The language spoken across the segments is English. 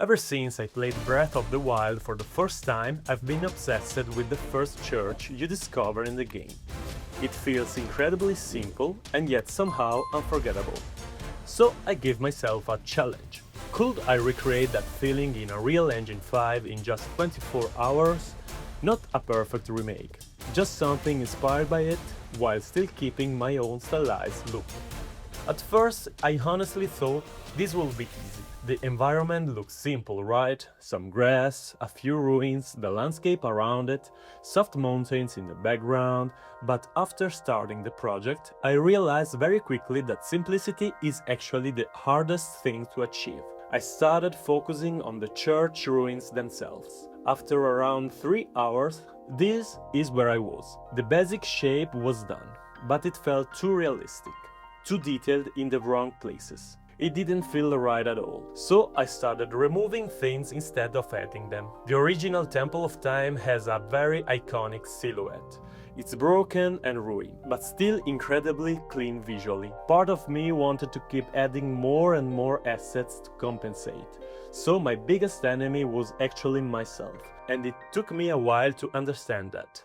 Ever since I played Breath of the Wild for the first time, I've been obsessed with the first church you discover in the game. It feels incredibly simple and yet somehow unforgettable. So I gave myself a challenge. Could I recreate that feeling in a real Engine 5 in just 24 hours? Not a perfect remake, just something inspired by it while still keeping my own stylized look. At first, I honestly thought this would be easy. The environment looks simple, right? Some grass, a few ruins, the landscape around it, soft mountains in the background, but after starting the project, I realized very quickly that simplicity is actually the hardest thing to achieve. I started focusing on the church ruins themselves. After around 3 hours, this is where I was. The basic shape was done, but it felt too realistic, too detailed in the wrong places. It didn't feel right at all, so I started removing things instead of adding them. The original Temple of Time has a very iconic silhouette. It's broken and ruined, but still incredibly clean visually. Part of me wanted to keep adding more and more assets to compensate, so my biggest enemy was actually myself, and it took me a while to understand that.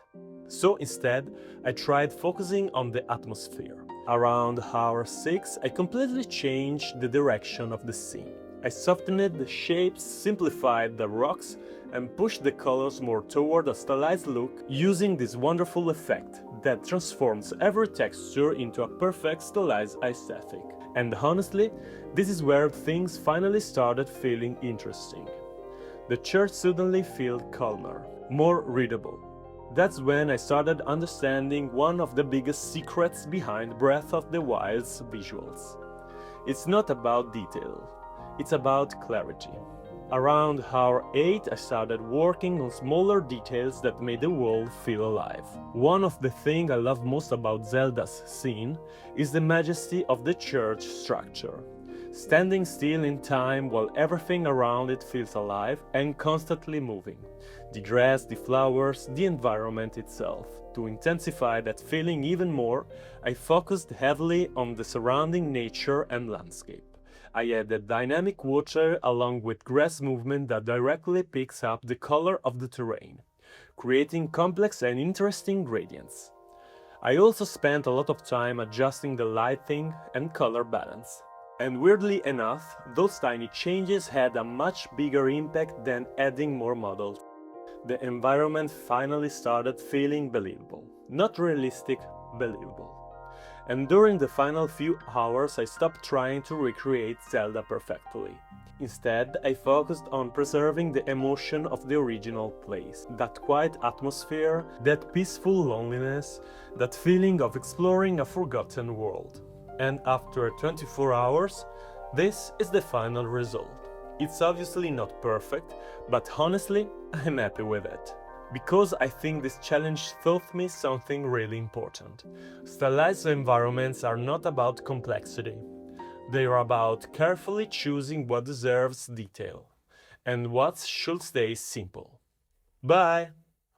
So instead, I tried focusing on the atmosphere. Around hour 6, I completely changed the direction of the scene. I softened the shapes, simplified the rocks, and pushed the colors more toward a stylized look using this wonderful effect that transforms every texture into a perfect stylized aesthetic. And honestly, this is where things finally started feeling interesting. The church suddenly felt calmer, more readable. That's when I started understanding one of the biggest secrets behind Breath of the Wild's visuals. It's not about detail, it's about clarity. Around hour 8 I started working on smaller details that made the world feel alive. One of the things I love most about Zelda's scene is the majesty of the church structure. Standing still in time while everything around it feels alive and constantly moving. The grass, the flowers, the environment itself. To intensify that feeling even more, I focused heavily on the surrounding nature and landscape. I added dynamic water along with grass movement that directly picks up the color of the terrain, creating complex and interesting gradients. I also spent a lot of time adjusting the lighting and color balance. And weirdly enough, those tiny changes had a much bigger impact than adding more models. The environment finally started feeling believable. Not realistic, believable. And during the final few hours I stopped trying to recreate Zelda perfectly. Instead, I focused on preserving the emotion of the original place. That quiet atmosphere, that peaceful loneliness, that feeling of exploring a forgotten world. And after 24 hours, this is the final result. It's obviously not perfect, but honestly, I'm happy with it. Because I think this challenge taught me something really important. Stylized environments are not about complexity. They are about carefully choosing what deserves detail, and what should stay simple. Bye!